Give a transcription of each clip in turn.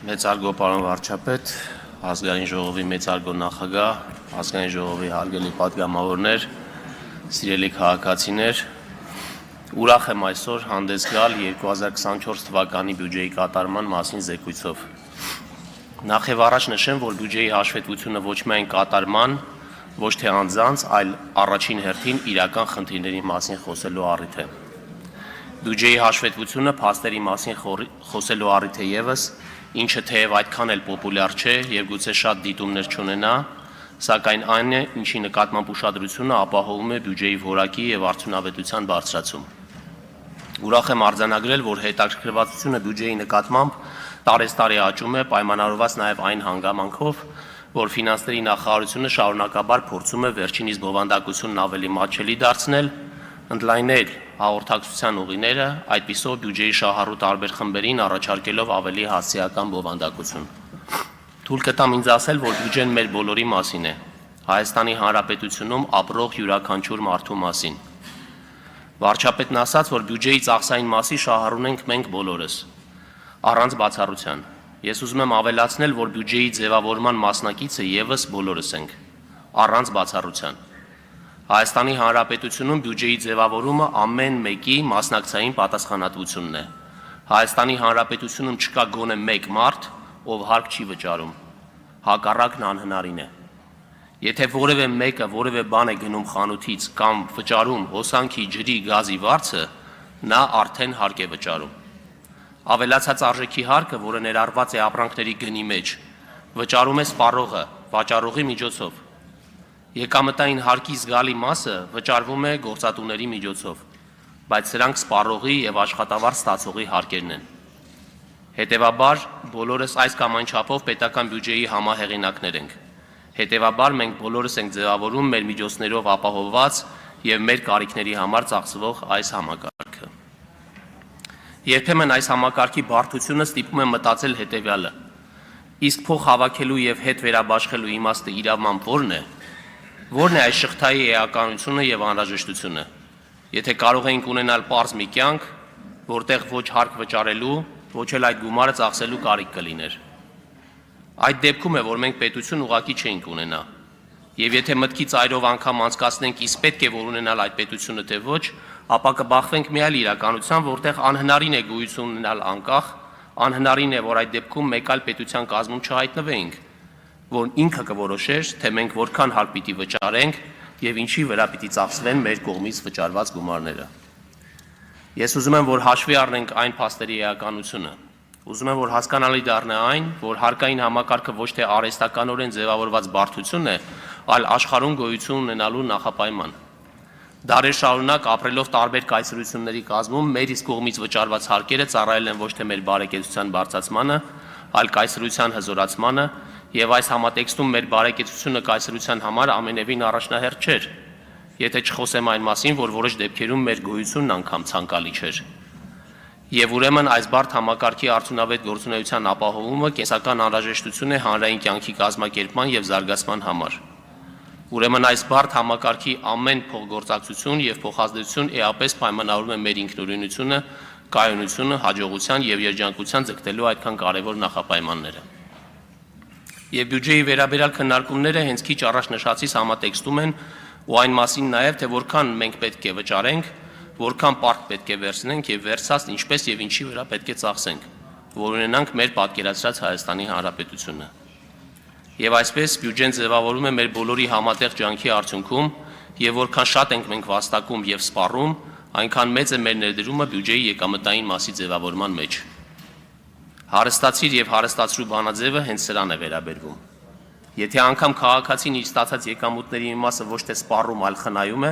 Մեծարգո պարոն վարչապետ, ազգային ժողովի մեծարգո նախագահ, ազգային ժողովի հարգելի պատգամավորներ, սիրելի քաղաքացիներ, ուրախ եմ այսօր հանդես գալ 2024 թվականի բյուջեի կատարման մասին զեկույցով։ Նախ եւ առաջ նշեմ, որ բյուջեի հաշվետվությունը ոչ միայն կատարման, ոչ թե անձանց, այլ առաջին հերթին իրական խնդիրների մասին խոսելու առիթ է։ Բյուջեի հաշվետվությունը փաստերի մասին խոսելու առիթ է ևս, ինչը թեև այդքան էլ պոպուլյար չէ եւ գուցե շատ դիտումներ չունենա, սակայն այն է, ինչի նկատմամբ ուշադրությունը ապահովում է բյուջեի որակի եւ արդյունավետության բարձրացում։ Ուրախ եմ արձանագրել, որ հետաքրքրվածությունը բյուջեի նկատմամբ տարեստարի աճում է, պայմանավորված նաեւ այն հանգամանքով, որ ֆինանսների նախարարությունը շարունակաբար փորձում է վերջինիս բովանդակությունն ավելի մատչելի դարձնել, ընդլայնել հաղորդակցության ուղիները, այդպիսով բյուջեի շահառու տարբեր խմբերին առաջարկելով ավելի հասցեական բովանդակություն։ Թույլ կտամ ինձ ասել, որ բյուջեն մեր բոլորի մասին է, Հայաստանի Հանրապետությունում ապրող յուրաքանչյուր մարդու մասին։ Վարչապետն ասաց, որ բյուջեի ծախսային մասի շահառուն ենք մենք բոլորս, առանց բացառության։ Ես ուզում եմ ավելացնել, որ բյուջեի ձևավորման մասնակիցը ևս բոլորս ենք, առանց բացառության։ Հայաստանի Հանրապետությունում բյուջեի ձևավորումը ամեն մեկի մասնակցային պատասխանատվությունն է։ Հայաստանի Հանրապետությունում չկա գոնե մեկ մարդ, ով հարկ չի վճարում։ Հակառակն անհնարին է։ Եթե որևէ մեկը որևէ բան է գնում խանութից կամ վճարում հոսանքի, ջրի, գազի վարձը, նա արդեն հարկ է վճարում։ Ավելացած արժեքի հարկը, որը ներառված է ապրանքների գնի մեջ, վճարում է սպառողը վաճառողի միջոցով։ Եկամտային հարկի զգալի մասը վճարվում է գործատուների միջոցով, բայց սրանք սպառողի եւ աշխատավարձ ստացողի հարկերն են։ Հետևաբար, բոլորս այս կամ այն չափով պետական բյուջեի համահեղինակներ ենք։ Հետևաբար, մենք բոլորս ենք ձևավորում մեր միջոցներով ապահովված եւ մեր կարիքների համար ծախսվող այս համակարգը։ Երբեմն այս համակարգի բարդությունը ստիպում է մտածել հետևյալը. իսկ փող հավաքելու եւ հետ վերաբաշխելու իմաստը իրավամբ Որն է այս շղթայի էականությունը եւ անհրաժեշտությունը։ Եթե կարող էինք ունենալ պարզ մի կյանք, որտեղ ոչ հարկ վճարելու, ոչ էլ այդ գումարը ծախսելու կարիք կլիներ։ Այդ դեպքում է, որ մենք պետություն ուղղակի չենք ունենա։ Եվ եթե մտքի ծայրով անգամ անցկացնենք, իսկ պետք է որ ունենալ այդ պետությունը թե ոչ, ապա կբախվենք մի այլ իրականության, որտեղ անհնարին է գոյություն ունենալ անկախ, անհնարին է, որ այդ դեպքում մեկ այլ պետության կազմում չհայտնվենք, որ ինքը կորոշեր, թե մենք որքան հարկ պիտի վճարենք եւ ինչի վրա պիտի ծախսվեն մեր կողմից վճարված գումարները։ Ես ուզում եմ, որ հաշվի առնենք այն փաստերի էականությունը։ Ուզում եմ, որ հասկանալի դառնա այն, որ հարկային համակարգը ոչ թե արհեստականորեն ձևավորված բարդություն է, այլ աշխարհում գոյություն ունենալու նախապայման։ Դարեր շարունակ ապրելով տարբեր կայսրությունների կազմում մեր իսկ կողմից վճարված հարկերը ծառայել են ոչ թե մեր բարեկեցության բարձրացմանը, այլ կայսրության հզորացմանը, եւ այս համատեքստում մեր բարեկեցությունը կայսրության համար ամենևին առաջնահերթ չէր, եթե չխոսեմ այն մասին, որ որոշ դեպքերում մեր գոյությունն անգամ ցանկալի չէր։ Եվ ուրեմն այս բարդ համակարգի արդյունավետ գործունեության ապահովումը կենսական անհրաժեշտություն է հանրային կյանքի կազմակերպման եւ զարգացման համար։ Ուրեմն այս բարդ համակարգի ամեն փոխգործակցություն եւ փոխազդեցություն էապես պայմանավորում է մեր ինքնուրույնությունը, կայունությունը, հաջողության եւ երջանկության ձգտելու այդքան կարեւոր նախապայմանները։ Եվ բյուջեի վերաբերյալ քննարկումները հենց քիչ առաջ նշածից համատեքստում են ու այն մասին նաեւ, թե որքան մենք պետք է վճարենք, որքան պարկ պետք է վերցնենք եւ վերցած ինչպես եւ ինչի վրա պետք է ծախսենք, որ ունենանք մեր պատկերացրած Հայաստանի Հանրապետությունը։ Եվ այսպես բյուջեն ձևավորում է մեր բոլորի համատեղ ջանքի արդյունքում եւ որքան շատ ենք մենք վաստակում եւ սպառում, այնքան մեծ է մեր ներդրումը բյուջեի եկամտային մասի ձևավորման մեջ։ Հարստացիր եւ հարստացրու բանաձևը հենց սրան է վերաբերվում։ Եթե անգամ քաղաքացին իր ստացած եկամուտների մի մասը ոչ թե սպառում, այլ խնայում է,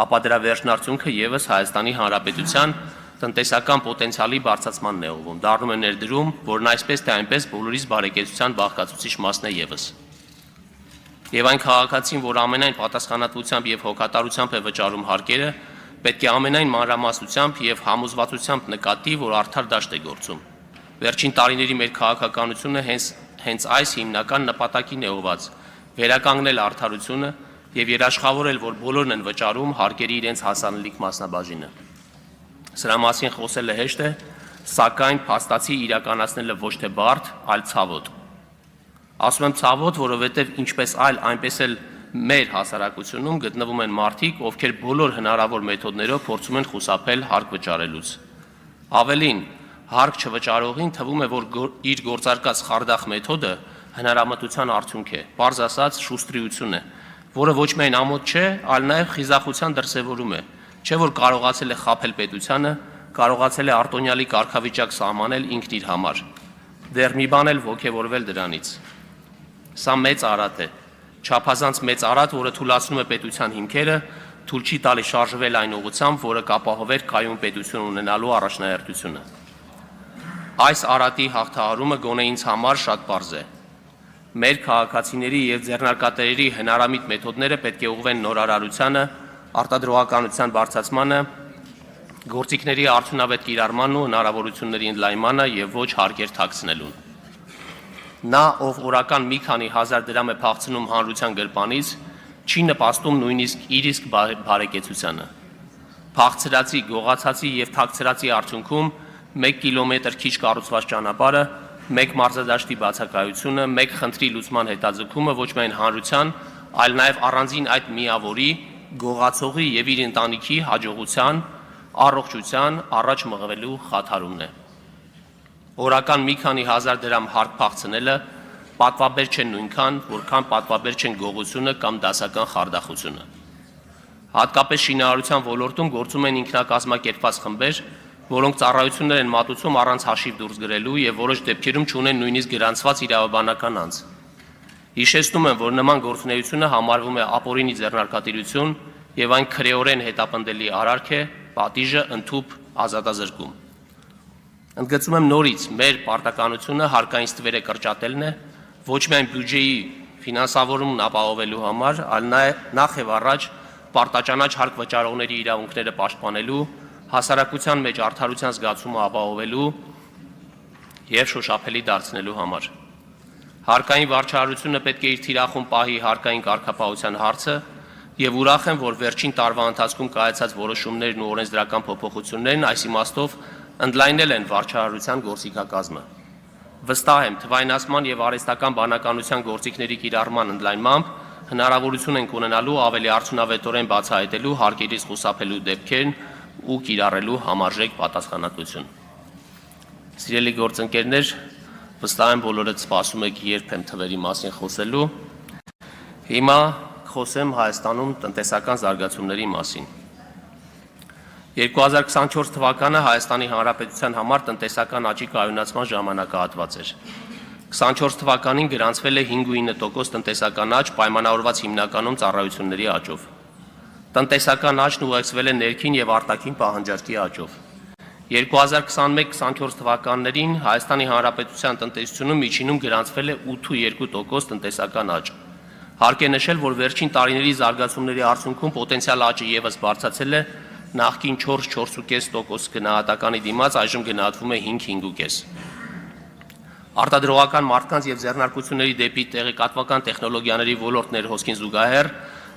ապա դրա վերջնարդյունքը եւս Հայաստանի Հանրապետության տնտեսական պոտենցիալի բարձրացմանն է ուղղում, դառնում է ներդրում, որն այսպես թե այնպես բոլորիս բարեկեցության բաղկացուցիչ մասն է եւս։ Եվ այն քաղաքացին, որ ամենայն պատասխանատվությամբ եւ հոգատարությամբ է վճարում հարկերը, պետք է ամենայն մանրամասնությամբ եւ համոզվածությամբ նկատի, որ արդար դաշտ է գործում։ Վերջին տարիների մեր քաղաքականությունը հենց այս հիմնական նպատակին է ուղղված՝ վերականգնել արդարությունը եւ երաշխավորել, որ բոլորն են վճարում հարկերի իրենց հասանելիք մասնաբաժինը։ Սրա մասին խոսելը հեշտ է, սակայն փաստացի իրականացնելը ոչ թե բարդ, այլ ցավոտ։ Ասում եմ ցավոտ, որովհետև ինչպես այլ, այնպես էլ մեր հասարակությունում գտնվում են մարդիկ, ովքեր բոլոր հնարավոր մեթոդներով փորձում են խուսափել հարկ վճարելուց։ Ավելին, հարկ չվճարողին թվում է, որ իր գործարկած խարդախ մեթոդը հնարամտության արդյունք է, պարզ ասած շուստրիություն է, որը ոչ միայն ամոթ չէ, այլ նաև խիզախության դրսևորում է, չէ որ կարողացել է խաբել պետությանը, կարողացել է արտոնյալի կարգավիճակ սահմանել ինքն իր համար, դեռ մի բան էլ ոգևորվել դրանից։ Սա մեծ արատ է, չափազանց մեծ արատ, որը թուլացնում է պետության հիմքերը, թույլ չի տալի շարժվել այն ուղղությամբ, որը կապահովեր կայուն պետություն ունենալու առաջնահերթությունը։ Այս արատի հաղթահարումը գոնե ինձ համար շատ պարզ է։ Մեր քաղաքացիների եւ ձեռնարկատերերի հնարամիտ մեթոդները պետք է ուղղվեն նորարարությանը, արտադրողականության բարձրացմանը, գործիքների արդյունավետ կիրառմանն ու հնարավորությունների ընդլայնմանը եւ ոչ հարկեր թաքցնելուն։ Նա, ով օրական մի քանի հազար դրամ է փախցնում հանրության գրպանից, չի նպաստում նույնիսկ իր իսկ բարեկեցությանը։ Փախցրածի, գողացածի եւ թաքցրածի արդյունքում 1 կիլոմետր քիչ կառուցված ճանապարհը, 1 մարզադաշտի բացակայությունը, 1 խնդրի լուծման հետաձգումը ոչ միայն հանրության, այլ նաեւ առանձին այդ միավորի, գողացողի եւ իր ընտանիքի հաջողության, առողջության առաջ մղվելու խաթարումն է։ Օրական մի քանի հազար դրամ հարկ փախցնելը պատվաբեր չեն նույնքան, որքան պատվաբեր չեն գողությունը կամ դասական խարդախությունը։ Հատկապես շինարարության ոլորտում գործում են ինքնակազմակերպված խմբեր, որոնք ծառայություններ են մատուցում առանց հաշիվ դուրս գրելու եւ որոշ դեպքերում չունեն նույնիսկ գրանցված իրավաբանական անձ։ Հիշեցնում եմ, որ նման գործունեությունը համարվում է ապօրինի ձեռնարկատիրություն եւ այն քրեորեն հետապնդելի արարք է, պատիժը ընդհուպ ազատազրկում։ Ընդգծում եմ նորից, մեր պարտականությունը հարկային ստվերը կրճատելն է, ոչ միայն բյուջեի ֆինանսավորումն ապահովելու համար, այլ նախ եւ առաջ պարտաճանաչ հարկ վճարողների իրավունքները պաշտպանելու, հասարակության մեջ արդարության զգացումը ապահովելու եւ շոշափելի դարձնելու համար։ Հարկային վարչարությունը պետք է իր թիրախում պահի հարկային կարգապահության հարցը եւ ուրախ եմ, որ վերջին տարվա ընթացքում կայացած որոշումներն ու օրենսդրական փոփոխություններն այս իմաստով ընդլայնել են վարչարարության գործիքակազմը։ Վստահ եմ, թվայնացման եւ արհեստական բանականության գործիքների կիրառման ընդլայնմամբ հնարավորություն ենք ունենալու ավելի արդյունավետորեն բացահայտելու հարկերից խուսափելու դեպքերն ու կիրառելու համարժեք պատասխանատվություն։ Սիրելի գործընկերներ, վստահ եմ բոլորդ սպասում եք երբ եմ թվերի մասին խոսելու։ Հիմա խոսեմ Հայաստանում տնտեսական զարգացումների մասին։ 2024 թվականը Հայաստանի Հանրապետության համար տնտեսական աճի կայունացման ժամանակահատված էր։ 24 թվականին գրանցվել է 5.9% տնտեսական աճ, պայմանավորված հիմնականում ծառայությունների աճով։ Տնտեսական աճն ուղեկցվել է ներքին եւ արտաքին պահանջարկի աճով։ 2021-24 թվականներին Հայաստանի Հանրապետության տնտեսությունում միջինում գրանցվել է 8.2% տնտեսական աճ։ Հարկ է նշել, որ վերջին տարիների զարգացումների արդյունքում պոտենցիալ աճը եւս բարձրացել է նախկին 4-4.5% գնահատականի դիմաց այժմ գնահատվում է 5-5.5։ Արտադրողական մարդկանց եւ ձեռնարկությունների դեպի տեղեկատվական տեխնոլոգիաների ոլորտ ներհոսքին զուգահեռ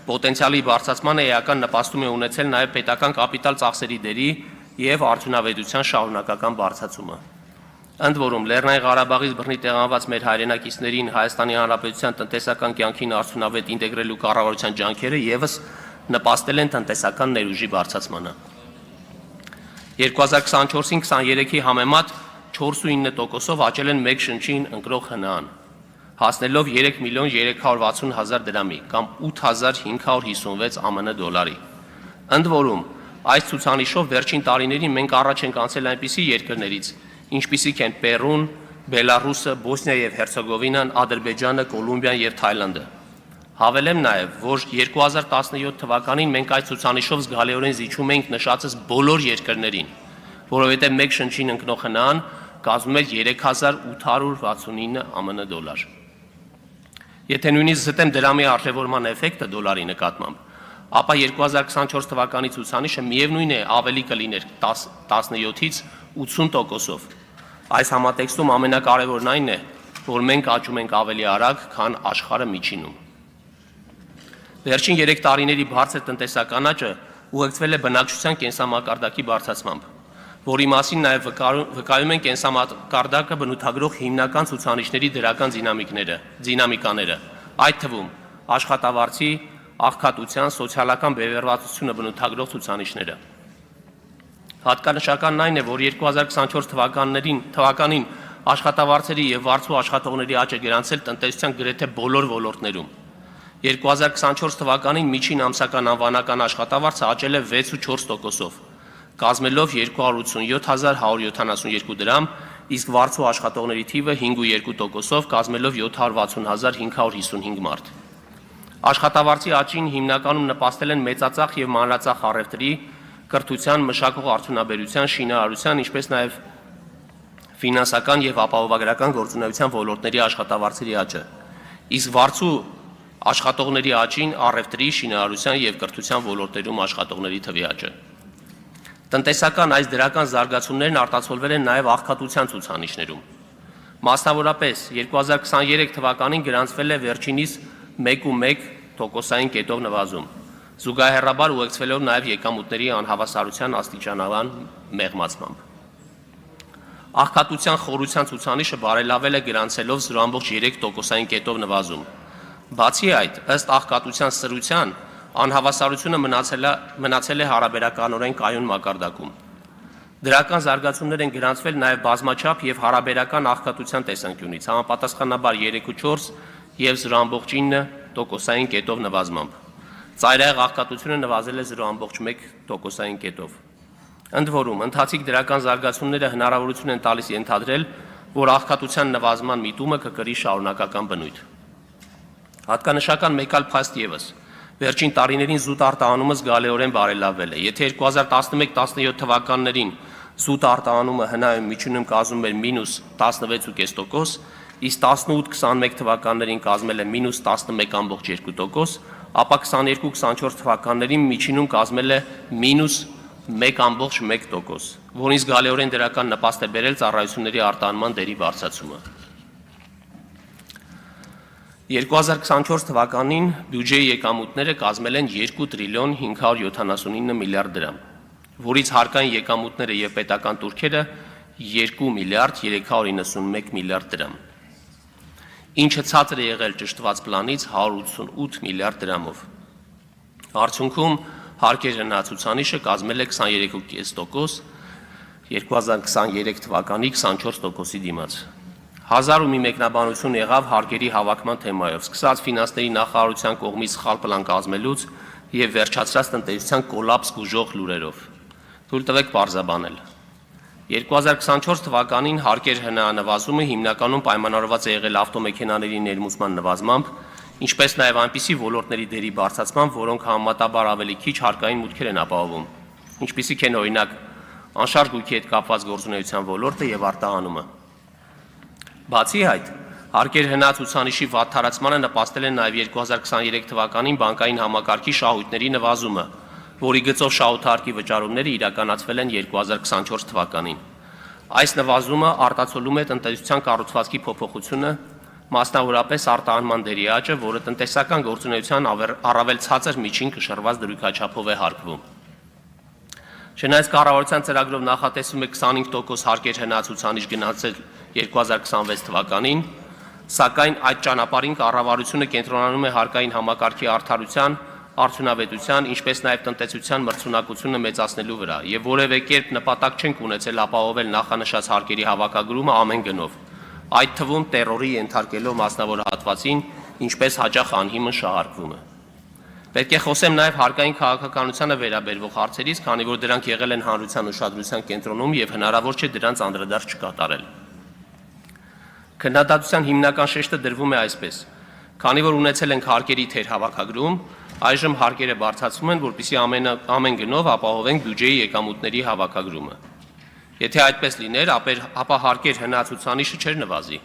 պոտենցիալի բարձրացմանը էական նպաստում է ունեցել նաեւ պետական կապիտալ ծախսերի դերի եւ արդյունավետության շարունակական բարձրացումը։ Ընդ որում Լեռնային Ղարաբաղից բռնի տեղանված մեր հայրենակիցներին Հայաստանի Հանրապետության տնտեսական կյանքին արդյունավետ ինտեգրելու կառավարության ջանքերը եւս նպաստել են տնտեսական ներուժի բարձրացմանը։ 2024-ին 23-ի համեմատ 4.9%-ով աճել են մեկ շնչին ընկրող ՀՆԱ-ն, հասնելով 3.360.000 դրամի կամ 8.556 ԱՄՆ դոլարի։ Ընդ որում, այս ցուցանիշով վերջին տարիներին մենք առաջ ենք անցել այնպիսի երկրներից, ինչպիսիք են Պերուն, Բելարուսը, Բոսնիա եւ Հերցեգովինան, Ադրբեջանը, Կոլումբիան եւ Թայլանդը։ Հավելեմ նաև, որ 2017 թվականին մենք այդ ցուցանիշով զգալիորեն զիջում էինք նշածս բոլոր երկրներին, որովհետև մեկ շնչին ընկնող ՀՆԱ-ն կազմում էր 3869 ԱՄՆ դոլար։ Եթե նույնիսկ զտեմ դրամի արժևորման էֆեկտը դոլարի նկատմամբ, ապա 2024 թվականի ցուցանիշը միևնույն է ավելի կլիներ 17-ից 80%-ով։ Այս համատեքստում ամենակարևորն այն է, որ մենք աճում ենք ավելի արագ, քան աշխարհը միջինում։ Վերջին 3 տարիների բարձր տնտեսական աճը ուղեկցվել է բնակչության կենսամակարդակի բարձրացմամբ, որի մասին նաև վկայում են կենսամակարդակը բնութագրող հիմնական ցուցանիշների դրական դինամիկաները, այդ թվում աշխատավարձի, աղքատության, սոցիալական բևեռվածությունը բնութագրող ցուցանիշները։ Հատկանշականն այն է, որ 2024 թվականին աշխատավարձերի եւ վարձու աշխատողների աճ է գրանցել տնտեսության գրեթե բոլոր ոլորտներում։ 2024 թվականին միջին ամսական անվանական աշխատավարձը աճել է 6.4%-ով, կազմելով 287.172 դրամ, իսկ վարձու աշխատողների թիվը 5.2%-ով, կազմելով 760.555 մարդ։ Աշխատավարձի աճին հիմնականում նպաստել են մեծածախ եւ մանրածախ առևտրի, կրթության, մշակող արդյունաբերության, շինարարության, ինչպես նաև ֆինանսական եւ ապահովագրական գործունեության ոլորտների աշխատավարձերի աճը, իսկ վարձու աշխատողների աճին առևտրի, շինարարության եւ կրթության ոլորտներում աշխատողների թվի աճը։ Տնտեսական այս դրական զարգացումներն արտացոլվել են նաև աղքատության ցուցանիշներում։ Մասնավորապես 2023 թվականին գրանցվել է վերջինիս 1.1%-ային կետով նվազում, զուգահեռաբար ուղեկցվելով նաև եկամուտների անհավասարության աստիճանական մեղմացմամբ։ Աղքատության խորության ցուցանիշը բարելավել է գրանցելով 0.3%-ային կետով նվազում։ Բացի այդ, ըստ աղքատության սրության, անհավասարությունը մնացել է հարաբերականորեն կայուն մակարդակում։ Դրական զարգացումներ են գրանցվել նաև բազմաչափ եւ հարաբերական աղքատության տեսանկյունից, համապատասխանաբար 3.4 եւ 0.9%-ային կետով նվազմամբ։ Ծայրահեղ աղքատությունը նվազել է 0.1%-ային կետով։ Ընդ որում, ընթացիկ դրական զարգացումները հնարավորություն են տալիս ենթադրել, որ աղքատության նվազման միտումը կկրի շարունակական բնույթ։ Հատկանշական մեկ այլ փաստ ևս։ Վերջին տարիներին զուտ արտահանումը զգալիորեն բարելավվել է։ Եթե 2011-17 թվականներին զուտ արտահանումը հնայում միջինում կազմում էր -16.5%, իսկ 18-21 թվականներին կազմել է -11.2%, ապա 22-24 թվականներին միջինում կազմել է -1.1%, որին զգալիորեն դրական նպաստ է բերել ծառայությունների արտահանման դերի բարձրացումը։ 2024 թվականին բյուջեի եկամուտները կազմել են 2 տրիլիոն 579 միլիարդ դրամ, որից հարկային եկամուտները եւ պետական տուրքերը 2 միլիարդ 391 միլիարդ դրամ, ինչը ցածր է եղել ճշտված պլանից 188 միլիարդ դրամով։ Արդյունքում հարկեր հնացուցանիշը կազմել է 23.5%, 2023 թվականի 24%-ի դիմաց։ 1001 մեկնաբանություն եղավ հարկերի հավաքման թեմայով, սկսած ֆինանսների նախարարության կողմից սխալ պլան կազմելուց եւ վերջացրած տնտեսության կոլապս գուժող լուրերով։ Թույլ տվեք պարզաբանել։ 2024 թվականին հարկեր հնանվազումը հիմնականում պայմանավորված է եղել ավտոմեքենաների ներմուծման նվազմամբ, ինչպես նաև այնպիսի ոլորտների դերի բարձրացմամբ, որոնք համեմատաբար ավելի քիչ հարկային մուտքեր են ապահովում, ինչպիսիք են օրինակ անշարժ գույքի հետ կապված գործունեության ոլորտը եւ արտահանումը։ Բացի այդ, հարկեր հնացուցանիշի վատթարացմանը նպաստել են նաև 2023 թվականին բանկային համակարգի շահույթների նվազումը, որի գծով շահութարկի վճարումները իրականացվել են 2024 թվականին։ Այս նվազումը արտացոլում է տնտեսության կառուցվածքի փոփոխությունը, մասնավորապես արտահանման դերի աճը, որը տնտեսական գործունեության առավել ցածր միջին կշռված դրույքաչափով է հարկվում։ Չնայած կառավարության ծրագրով նախատեսվում է 25% հարկեր հնացուցանիշ գնացել 2026 թվականին, սակայն այդ ճանապարհին կառավարությունը կենտրոնանում է հարկային համակարգի արդարության, արդյունավետության, ինչպես նաև տնտեսության մրցունակությունը մեծացնելու վրա եւ որևէ կերպ նպատակ չենք ունեցել ապահովել նախանշած հարկերի հավաքագրումը ամեն գնով, այդ թվում տերորի ենթարկելով մասնավոր հատվածին, ինչպես հաճախ անհիմն շահարկվում է։ Պետք է խոսեմ նաև հարկային քաղաքականությանը վերաբերվող հարցերից, քանի որ դրանք եղել են հանրության ուշադրության կենտրոնում եւ հնարավոր չէ դրանց անդրադարձ չկատարել։ Քննադատության հիմնական շեշտը դրվում է այսպես. քանի որ ունեցել ենք հարկերի թեր հավաքագրում, այժմ հարկերը բարձրացվում են, որպեսզի ամեն գնով ապահովենք բյուջեի եկամուտների հավաքագրումը։ Եթե այդպես լիներ, ապա հարկեր հնացուցանիշը չէր նվազի։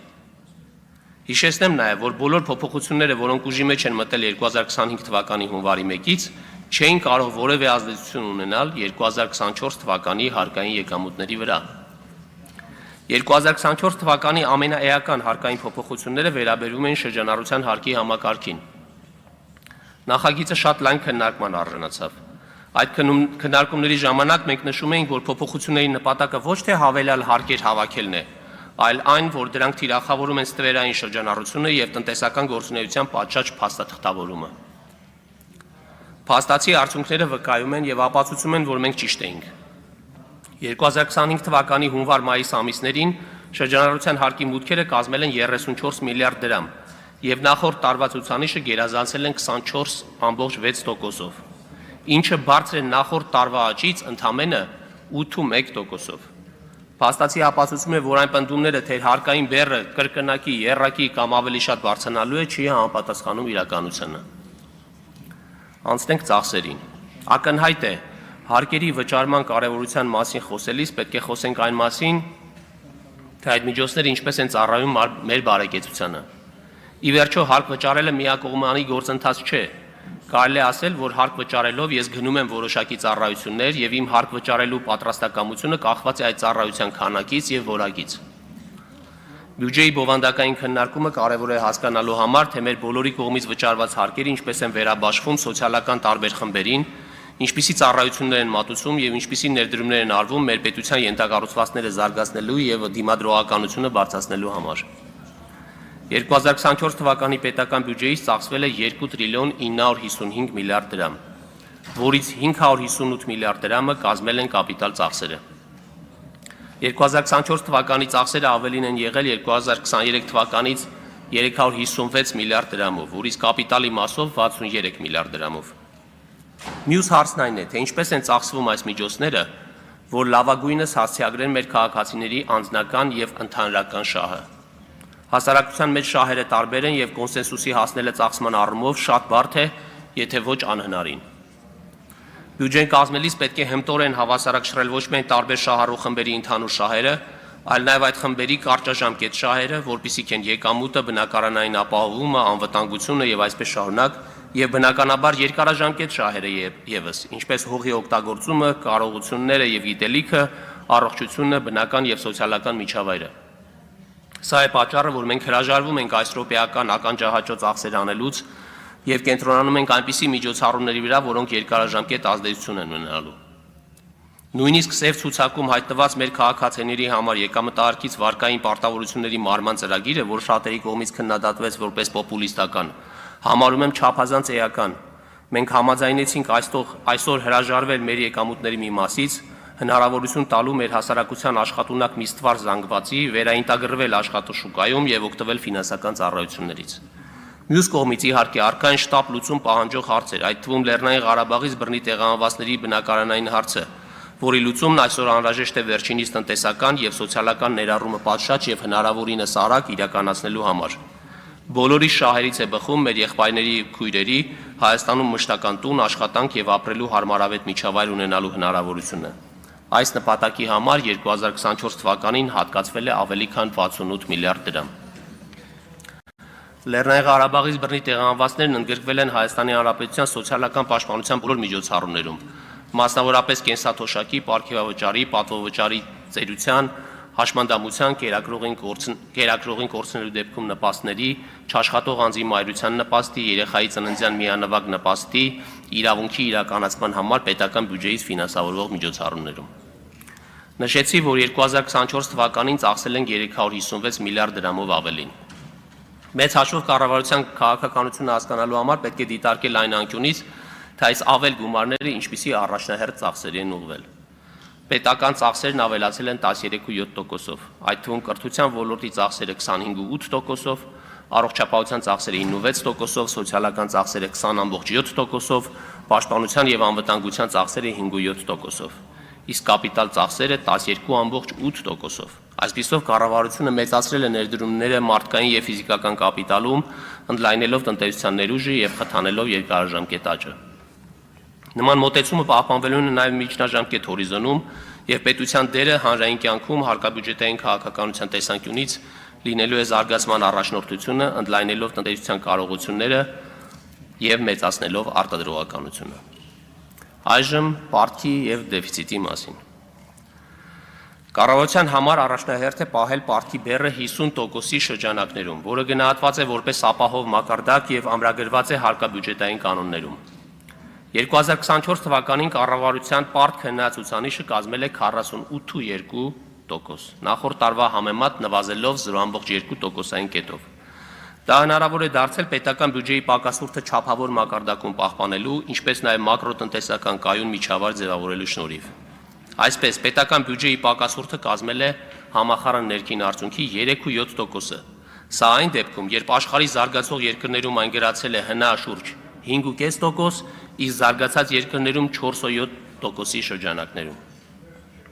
Հիշեցնեմ նաև, որ բոլոր փոփոխությունները, որոնք ուժի մեջ են մտել 2025 թվականի հունվարի 1-ից, չէին կարող որևէ ազդեցություն ունենալ 2024 թվականի հարկային եկամուտների վրա։ 2024 թվականի ամենաէական հարկային փոփոխությունները վերաբերում են շրջանառության հարկի համակարգին։ Նախագիծը շատ լայն քննարկման արժանացավ։ Այդ քննարկումների ժամանակ մենք նշում էինք, որ փոփոխությունների նպատակը ոչ թե հավելյալ հարկեր հավաքելն է, այլ այն, որ դրանք թիրախավորում են ստվերային շրջանառությունը եւ տնտեսական գործունեության պատշաճ փաստաթղթավորումը։ Փաստացի արդյունքները վկայում են եւ ապացուցում են, որ մենք ճիշտ էինք։ 2025 թվականի հունվար-մայիս ամիսներին շրջանառության հարկի մուտքերը կազմել են 34 միլիարդ դրամ եւ նախորդ տարվա ցուցանիշը գերազանցել են 24.6%-ով, ինչը բարձր է նախորդ տարվա աճից ընդամենը 8.1%-ով։ Փաստացի ապացուցում է, որ այն պնդումները, թե հարկային բեռը կրկնակի, եռակի կամ ավելի շատ բարձրանալու է, չի համապատասխանում իրականությանը։ Անցնենք ծախսերին։ Ակնհայտ է, հարկերի վճարման կարևորության մասին խոսելիս պետք է խոսենք այն մասին, թե այդ միջոցները ինչպես են ծառայում մեր բարեկեցությանը։ Ի վերջո հարկ վճարելը միակողմանի գործընթաց չէ։ Կարելի է ասել, որ հարկ վճարելով ես գնում եմ որոշակի ծառայություններ եւ իմ հարկ վճարելու պատրաստակամությունը կախված է այդ ծառայության քանակից եւ որակից։ Բյուջեի բովանդակային քննարկումը կարևոր է հասկանալու համար, թե մեր բոլորի կողմից վճարված հարկերը ինչպես են վերաբաշխվում սոցիալական տարբեր խմբերին, ինչպիսի ծառայություններ են մատուցում եւ ինչպիսի ներդրումներ են արվում մեր պետության ենթակառուցվածքները զարգացնելու եւ դիմադրողականությունը բարձրացնելու համար։ 2024 թվականի պետական բյուջեից ծախսվել է 2 տրիլիոն 955 միլիարդ դրամ, որից 558 միլիարդ դրամը կազմել են կապիտալ ծախսերը։ 2024 թվականի ծախսերը ավելին են եղել 2023 թվականից 356 միլիարդ դրամով, որից կապիտալի մասով 63 միլիարդ դրամով։ Մյուս հարցն այն է, թե ինչպես են ծախսվում այս միջոցները, որ լավագույնս հասցեագրեն մեր քաղաքացիների անձնական եւ ընդհանրական շահը։ Հասարակության մեջ շահերը տարբեր են եւ կոնսենսուսի հասնելը ծախսման առումով շատ բարդ է, եթե ոչ անհնարին։ Բյուջեն կազմելիս պետք է հմտորեն հավասարակշռել ոչ միայն տարբեր շահառու խմբերի ընդհանուր շահերը, այլ նաեւ այդ խմբերի կարճաժամկետ շահերը, որպիսիք են եկամուտը, բնակարանային ապահովումը, անվտանգությունը եւ այսպես շարունակ, եւ բնականաբար երկարաժամկետ շահերը եւս, ինչպես հողի օգտագործումը, կարողությունները եւ գիտելիքը, առողջությունը, բնական եւ սոցիալական միջավայրը։ Սա է պատճառը, որ մենք հրաժարվում ենք այս ռոպեական ականջահաճո ծախսեր անելուց եւ կենտրոնանում ենք այնպիսի միջոցառումների վրա, որոնք երկարաժամկետ ազդեցություն են ունենալու։ Նույնիսկ սև ցուցակում հայտնված մեր քաղաքացիների համար եկամտահարկից վարկային պարտավորությունների մարման ծրագիրը, որ շատերի կողմից քննադատվեց որպես պոպուլիստական, համարում եմ չափազանց էական։ Մենք համաձայնեցինք այսօր հրաժարվել մեր եկամուտների մի մասից, հնարավորություն տալու մեր հասարակության աշխատունակ մի ստվար զանգվածի, վերաինտեգրվել աշխատաշուկայում եւ օգտվել ֆինանսական ծառայություններից։ Մյուս կողմից իհարկե առկա են շտապ լուծում պահանջող հարցեր, այդ թվում Լեռնային Ղարաբաղից բռնի տեղահանվածների բնակարանային հարցը, որի լուծումն այսօր անհրաժեշտ է վերջինիս տնտեսական եւ սոցիալական ներառումը պատշաճ եւ հնարավորինս արագ իրականացնելու համար։ Բոլորի շահերից է բխում մեր եղբայրների քույրերի Հայաստանում մշտական տուն, աշխատանք եւ ապրելու հարմարավետ միջավայր ունենալու հնարավորությունը։ Այս նպատակի համար 2024 թվականին հատկացվել է ավելի քան 68 միլիարդ դրամ։ Լեռնային Ղարաբաղից բռնի տեղահանվածներն ընդգրկվել են Հայաստանի Հանրապետության սոցիալական պաշտպանության բոլոր միջոցառումներում, մասնավորապես կենսաթոշակի, պարգևավճարի, պատվովճարի ծերության, հաշմանդամության, կերակրողին կորցնելու դեպքում նպաստների, չաշխատող անձի մայրության նպաստի, երեխայի ծննդյան միանվագ նպաստի, իրավունքի իրականացման համար պետական բյուջեից ֆինանսավորվող միջոցառումներում։ Նշեցի, որ 2024 թվականին ծախսել են 356 միլիարդ դրամով ավելին։ Մեծ հաշվով կառավարության քաղաքականությունը հասկանալու համար պետք է դիտարկել այն անկյունից, թե այս ավել գումարները ինչպիսի առաջնահերթ ծախսերի են ուղղվել։ Պետական ծախսերն ավելացել են 13.7%-ով, այդ թվում կրթության ոլորտի ծախսերը 25.8%-ով, առողջապահության ծախսերը 9.6%-ով, սոցիալական ծախսերը 20.7%-ով, պաշտպանության եւ անվտանգության ծախսերը 5.7%-ով, իսկ կապիտալ ծախսերը 12.8%-ով։ Այսպիսով կառավարությունը մեծացրել է ներդրումները մարդկային եւ ֆիզիկական կապիտալում, ընդլայնելով տնտեսության ներուժը եւ խթանելով երկարաժամկետ աճը։ Նման մոտեցումը պահպանվելու է նաեւ միջնաժամկետ հորիզոնում եւ պետության դերը հանրային կյանքում հարկաբյուջետային քաղաքականության տեսանկյունից լինելու է զարգացման առաջնորդությունը, ընդլայնելով տնտեսության կարողությունները եւ մեծացնելով արտադրողականությունը։ Այժմ պարտքի եւ դեֆիցիտի մասին։ Կառավարության համար առաջնահերթ է պահել պարտքի բեռը 50%-ի շրջանակներում, որը գնահատված է որպես ապահով մակարդակ եւ ամրագրված է հարկաբյուջետային կանոններում։ 2024 թվականին կառավարության պարտք հնացուցանիշը կազմել է 48.2%, նախորդ տարվա համեմատ նվազելով 0.2%-ային կետով։ Դա հնարավոր է դարձել պետական բյուջեի պակասուրդը չափավոր մակարդակում պահպանելու, ինչպես նաև մակրոտնտեսական կայուն միջավայր ձևավորելու շնորհիվ։ Այսպես, պետական բյուջեի պակասուրդը կազմել է համախառն ներքին արդյունքի 3.7%-ը։ Սա այն դեպքում, երբ աշխարհի զարգացող երկրներում այն գրացել է հնա շուրջ 5.5%, իսկ զարգացած երկրներում 4.7%-ի շրջանակներում։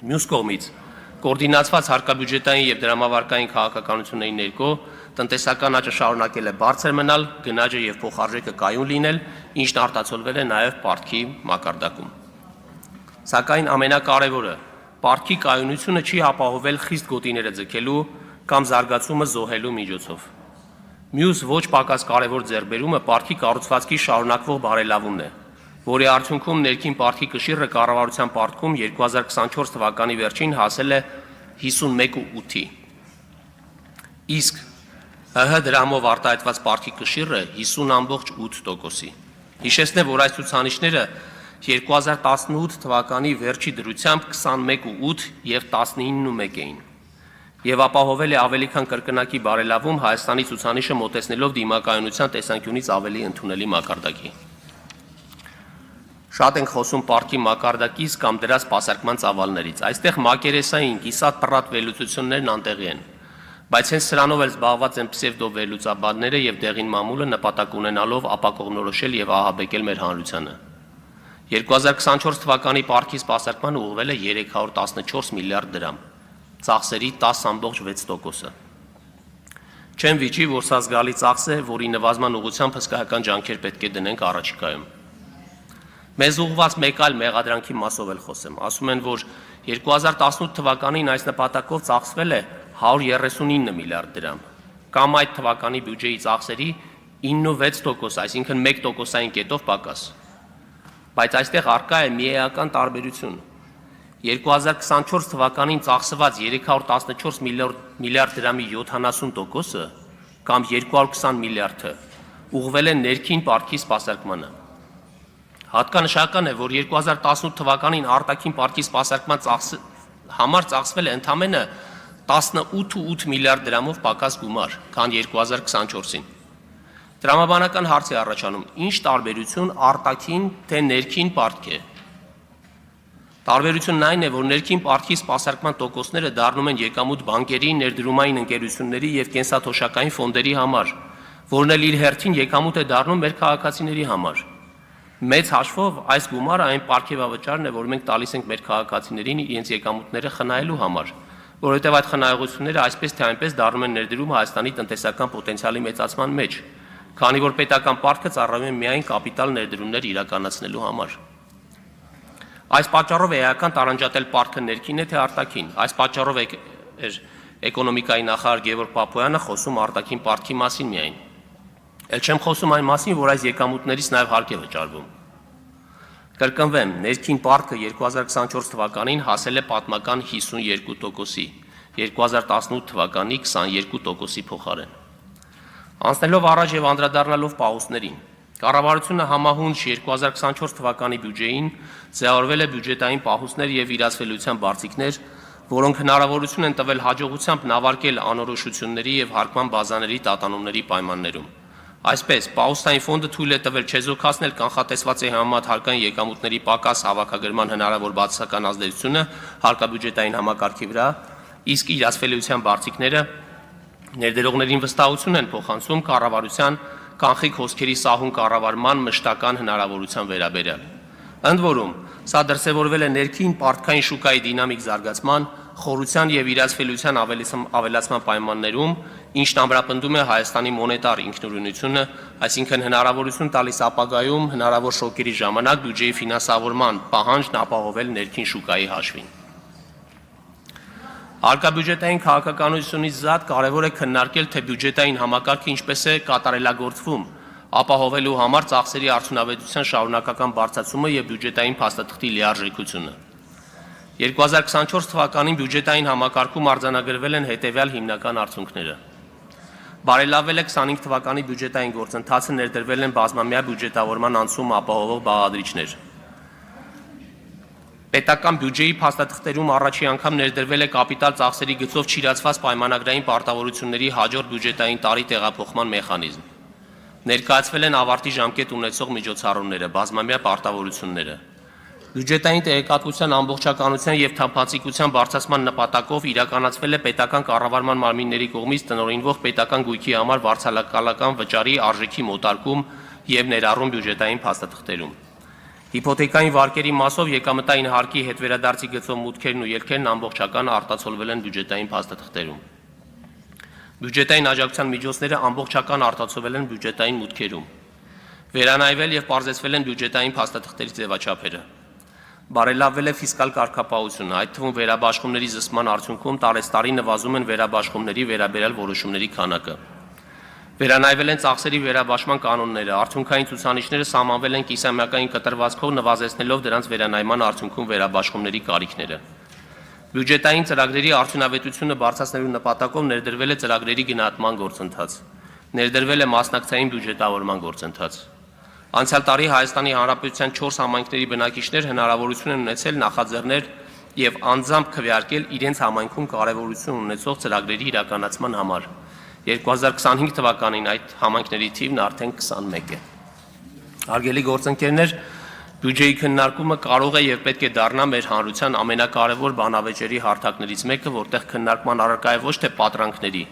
Մյուս կողմից, կոորդինացված հարկաբյուջետային եւ դրամավարկային քաղաքականությունների ներքո տնտեսական աճը շարունակել է բարձր մնալ, գնաճը եւ փոխարժեքը կայուն լինել, ինչն արտացոլվել է նաեւ պարտքի մակարդակում։ Սակայն ամենակարևորը, պարտքի կայունությունը չի ապահովել խիստ գոտիները ձգելու կամ զարգացումը զոհելու միջոցով։ Մյուս ոչ պակաս կարևոր ձեռքբերումը պարտքի կառուցվածքի շարունակվող բարելավումն է, որի արդյունքում ներքին պարտքի կշիռը կառավարության պարտքում 2024 թվականի վերջին հասել է 51.8-ի, իսկ ՀՀ դրամով արտահայտված պարտքի կշիռը 50.8%-ի։ Հիշեցնեմ, որ այս ցուցանիշները 2018 թվականի վերջի դրությամբ 21.8 եւ 19.1 էին, եւ ապահովել է ավելի քան կրկնակի բարելավում Հայաստանի ցուցանիշը մոտեցնելով դիմակայունության տեսանկյունից ավելի ընդունելի մակարդակի։ Շատ ենք խոսում պարտքի մակարդակից կամ դրա սպասարկման ծավալներից։ Այստեղ մակերեսային կիսատ պռատ վերլուծություններն անտեղի են, բայց հենց սրանով էլ զբաղված են պսևդո վերլուծաբանները եւ դեղին մամուլը նպատակ ունենալով ապակողմնորոշել եւ ահաբեկել մեր հանրությանը։ 2024 թվականի պարտքի սպասարկմանը ուղղվել է 314 միլիարդ դրամ, ծախսերի 10.6%-ը։ Չեմ վիճի, որ սա զգալի ծախս է, որի նվազման ուղղությամբ հսկայական ջանքեր պետք է դնենք առաջիկայում։ Մեզ ուղղված մեկ այլ մեղադրանքի մասով էլ խոսեմ։ Ասում են, որ 2018 թվականին այս նպատակով ծախսվել է 139 միլիարդ դրամ, կամ այդ թվականի բյուջեի ծախսերի 9.6%, այսինքն 1%-ային կետով պակաս։ Բայց այստեղ առկա է միեական տարբերություն։ 2024 թվականին ծախսված 314 միլիարդ դրամի 70%-ը կամ 220 միլիարդը ուղղվել է ներքին պարտքի սպասարկմանը։ Հատկանշական է, որ 2018 թվականին արտաքին պարտքի սպասարկման համար ծախսվել է ընդամենը 18.8 միլիարդ դրամով պակաս գումար, քան 2024-ին։ Տրամաբանական հարց է առաջանում, ինչ տարբերություն արտաքին թե ներքին պարտք է։ Տարբերությունն այն է, որ ներքին պարտքի սպասարկման տոկոսները դառնում են եկամուտ բանկերի, ներդրումային ընկերությունների եւ կենսաթոշակային ֆոնդերի համար, որն էլ իր հերթին եկամուտ է դառնում մեր քաղաքացիների համար։ Մեծ հաշվով այս գումարը այն պարգևավճարն է, որ մենք տալիս ենք մեր քաղաքացիներին իրենց եկամուտները խնայելու համար, որովհետև այդ խնայողությունները այսպես թե այնպես դառնում են ներդրում Հայաստանի տնտեսական պոտենցիալի մեծացման մեջ, քանի որ պետական պարտքը ծառայում է միայն կապիտալ ներդրումներ իրականացնելու համար։ Այս պատճառով է էական տարանջատել պարտքը ներքին է թե արտաքին։ Այս պատճառով է էկոնոմիկայի նախարար Գևորգ Պապոյանը խոսում արտաքին պարտքի մասին միայն։ Էլ չեմ խոսում այն մասին, որ այս եկամուտներից նաև հարկ է վճարվում։ Կրկնվեմ, ներքին պարտքը 2024 թվականին հասել է պատմական 52%-ի, 2018 թվականի 22%-ի փոխարեն։ Անցնելով առաջ եւ անդրադառնալով պահուստներին, կառավարությունը համահունչ 2024 թվականի բյուջեին ձևավորվել է բյուջետային պահուստներ եւ իրացվելիության բարձիկներ, որոնք հնարավորություն են տվել հաջողությամբ նավարկել անորոշությունների եւ հարկման բազաների տատանումների պայմաններում։ Այսպես, պահուստային ֆոնդը թույլ է տվել չեզոքացնել կանխատեսվածի համեմատ հարկային եկամուտների պակաս հավաքագրման հնարավոր բացասական ազդեցությունը հարկաբյուջետային համակարգի վրա, իսկ իրացվելիության բարձիկները ներդրողներին վստահություն են փոխանցում կառավարության կանխիկ հոսքերի սահուն կառավարման մշտական հնարավորության վերաբերյալ։ Ընդ որում, սա դրսևորվել է ներքին պարտքային շուկայի դինամիկ զարգացման, խորության եւ իրացվելիության ավելացման պայմաններում, ինչն ամրապնդում է Հայաստանի մոնետար ինքնուրույնությունը, այսինքն հնարավորություն տալիս ապագայում հնարավոր շոկերի ժամանակ բյուջեի ֆինանսավորման պահանջն ապահովել ներքին շուկայի հաշվին։ Հարկաբյուջետային քաղաքականությունից զատ կարևոր է քննարկել, թե բյուջետային համակարգը ինչպես է կատարելագործվում, ապահովելու համար ծախսերի արդյունավետության շարունակական բարձրացումը եւ բյուջետային փաստաթղթի լիարժեքությունը։ 2024 թվականին բյուջետային համակարգում արձանագրվել են հետևյալ հիմնական արդյունքները։ Բարելավել է 25 թվականի բյուջետային գործընթացը, ներդրվել են բազմամյա բյուջետավորման անցում ապահովող բաղադրիչներ։ Պետական բյուջեի փաստաթղթերում առաջի անգամ ներդրվել է կապիտալ ծախսերի գծով չիրացված պայմանագրային պարտավորությունների հաջորդ բյուջետային տարի տեղափոխման մեխանիզմ։ Ներկայացվել են ավարտի ժամկետ ունեցող միջոցառումները, բազմամյա պարտավորությունները։ Բյուջետային տեղեկատվության ամբողջականության և թափանցիկության բարձրացման նպատակով իրականացվել է պետական կառավարման մարմինների կողմից տնօրինվող պետական գույքի համար վարձակալական վճարի արժեքի մոտարկում և ներառում բյուջետային փաստաթղթերում։ Հիփոթեկային վարկերի մասով եկամտային հարկի հետվերադարձի գծով մուտքերն ու ելքերն ամբողջական արտացոլվել են բյուջետային փաստաթղթերում։ Բյուջետային աջակցության միջոցները ամբողջական արտացոլվել են բյուջետային մուտքերում։ Վերանայվել և պարզեցվել են բյուջետային փաստաթղթերի ձևաչափերը։ Բարելավվել է ֆիսկալ կարգապահությունը, այդ թվում վերաբաշխումների զսպման արդյունքում տարեցտարի նվազում են վերաբաշխումների վերաբերյալ որոշումների քանակը։ Վերանայվել են ծախսերի վերաբաշխման կանոնները, արդյունքային ցուցանիշները սահմանվել են կիսամյակային կտրվածքով, նվազեցնելով դրանց վերանայման արդյունքում վերաբաշխումների կարիքները։ Բյուջետային ծրագրերի արդյունավետությունը բարձրացնելու նպատակով ներդրվել է ծրագրերի գնահատման գործընթաց։ Ներդրվել է մասնակցային բյուջետավորման գործընթաց։ Անցյալ տարի Հայաստանի Հանրապետության 4 համայնքների բնակիչներ հնարավորություն են ունեցել նախաձեռնել և անձամբ քվեարկել իրենց համայնքում կարևորություն ունեցող ծրագրերի իրականացման համար։ 2025 թվականին այդ համայնքների թիվն արդեն 21 է։ Հարգելի գործընկերներ, բյուջեի քննարկումը կարող է և պետք է դառնա մեր հանրության ամենակարևոր բանավեճերի հարթակներից մեկը, որտեղ քննարկման առարկա է ոչ թե պատրանքների,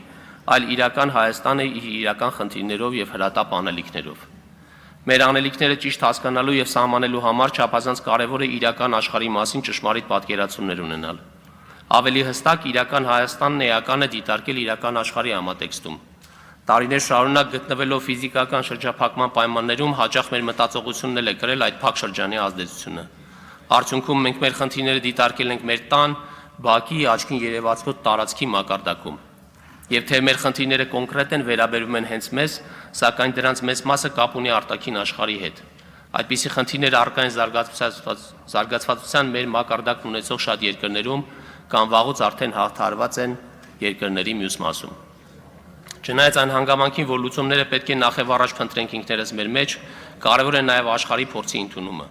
այլ իրական Հայաստանը իր իրական խնդիրներով և հրատապ անելիքներով։ Մեր անելիքները ճիշտ հասկանալու և սահմանելու համար չափազանց կարևոր է իրական աշխարհի մասին ճշմարիտ պատկերացումներ ունենալ։ Ավելի հստակ, իրական Հայաստանն էական է դիտարկել իրական աշխարհի համատեքստում։ Տարիներ շարունակ գտնվելով ֆիզիկական շրջափակման պայմաններում հաճախ մեր մտածողությունն էլ է կրել այդ փակ շրջանի ազդեցությունը։ Արդյունքում մենք մեր խնդիրները դիտարկել ենք մեր տան, բակի, աչքին երևացող տարածքի մակարդակում։ Եվ թե մեր խնդիրները կոնկրետ են, վերաբերում են հենց մեզ, սակայն դրանց մեծ մասը կապ ունի արտաքին աշխարհի հետ։ Այդպիսի խնդիրներ առկա են զարգացվածության մեր մակարդակն ունեցող շատ երկրներում կամ վաղուց արդեն հաղթահարված են երկրների մյուս մասում։ Չնայած այն հանգամանքին, որ լուծումները պետք է նախ եւ առաջ փնտրենք ինքներս մեր մեջ, կարևոր է նաև աշխարհի փորձի ընդունումը։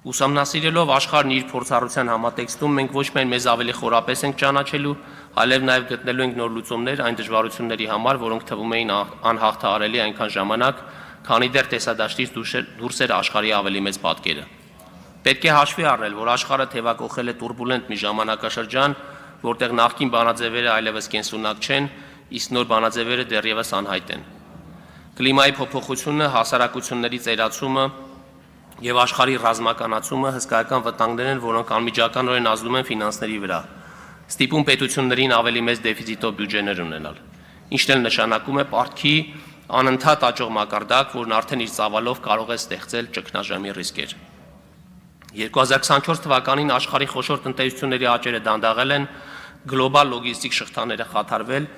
Ուսումնասիրելով աշխարհն իր փորձառության համատեքստում մենք ոչ միայն մեզ ավելի խորապես ենք ճանաչելու, այլև նաև գտնելու ենք նոր լուծումներ այն դժվարությունների համար, որոնք թվում էին անհաղթահարելի այնքան ժամանակ, քանի դեռ տեսադաշտից դուրս էր աշխարհի ավելի մեծ պատկերը։ Պետք է հաշվի առնել, որ աշխարհը թևակողել է տուրբուլենտ մի ժամանակաշրջան, որտեղ նախկին բանաձևերը այլևս կենսունակ չեն, իսկ նոր բանաձևերը դեռևս անհայտ են։ Կլիմայի փոփոխությունը, հասարակությունների ծերացումը և աշխարհի ռազմականացումը հսկայական վտանգներ են, որոնք անմիջականորեն ազդում են ֆինանսների վրա, ստիպում պետություններին ավելի մեծ դեֆիցիտով բյուջեներ ունենալ, ինչն էլ նշանակում է պարտքի անընդհատ աճող մակարդակ, որն արդեն իր ծավալով կարող է ստեղծել ճգնաժամի ռիսկեր։ 2024 թվականին աշխարհի խոշոր տնտեսությունների աճերը դանդաղել են, գլոբալ լոգիստիկ շղթաները խաթարվել,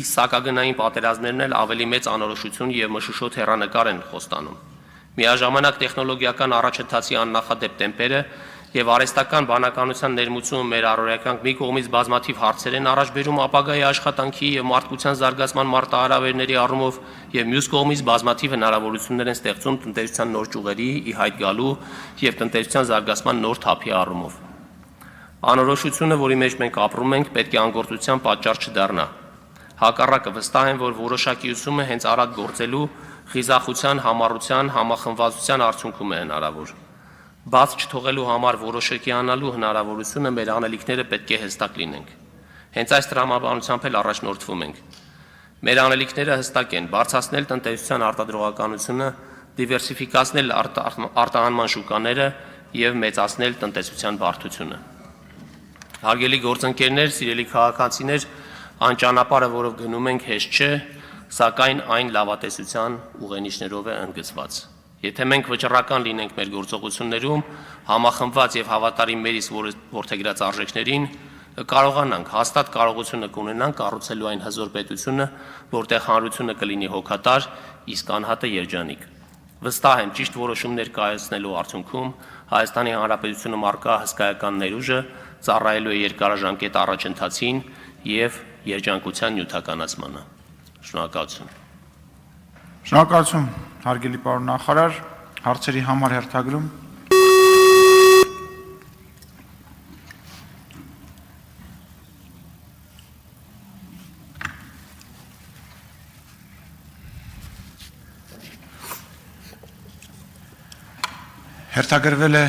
իսկ սակագնային պատերազմներն էլ ավելի մեծ անորոշություն և մշուշոտ հեռանկար են խոստանում։ Միաժամանակ տեխնոլոգիական առաջընթացի աննախադեպ տեմպերը և արհեստական բանականության ներմուծումը մեր առօրեական մի կողմից բազմաթիվ հարցեր են առաջ բերում ապագայի աշխատանքի և մարդկության զարգացման մարտահրավերների առումով և մյուս կողմից բազմաթիվ հնարավորություններ են ստեղծում տնտեսության նոր ճյուղերի ի հայտ գալու և տնտեսության զարգացման նոր թափի առումով։ Անորոշությունը, որի մեջ մենք ապրում ենք, պետք է անգործության պատճառ չդառնա։ Հակառակը, վստահ եմ, որ որոշակիությունը հենց արագ գործելու, խիզախության, համառության, համախմբվածության արդյունքում է հնարավոր։ Բաց չթողելու համար որոշակիանալու հնարավորությունը մեր անելիքները պետք է հստակ լինենք։ Հենց այս տրամաբանությամբ էլ առաջնորդվում ենք։ Մեր անելիքները հստակ են՝ բարձրացնել տնտեսության արտադրողականությունը, դիվերսիֆիկացնել արտահանման շուկաները և մեծացնել տնտեսության բարդությունը։ Հարգելի գործընկերներ, սիրելի քաղաքացիներ, այն ճանապարհը, որով գնում ենք, հեշտ չէ, սակայն այն լավատեսության ուղենիշներով է ընդգծված։ Եթե մենք վճռական լինենք մեր գործողություններում, համախմբված և հավատարիմ մերից որդեգրած արժեքներին, կարողանանք, հաստատ կարողությունը կունենանք կառուցելու այն հզոր պետությունը, որտեղ հանրությունը կլինի հոգատար, իսկ անհատը երջանիկ։ Վստահ եմ, ճիշտ որոշումներ կայացնելու արդյունքում Հայաստանի Հանրապետությունում առկա հսկայական ներուժը ծառայելու է երկարաժամկետ առաջընթացին և երջանկության նյութականացմանը։ Շնորհակալություն։ Շնորհակալություն, հարգելի պարոն նախարար, հարցերի համար հերթագրում։ Հերթագրվել է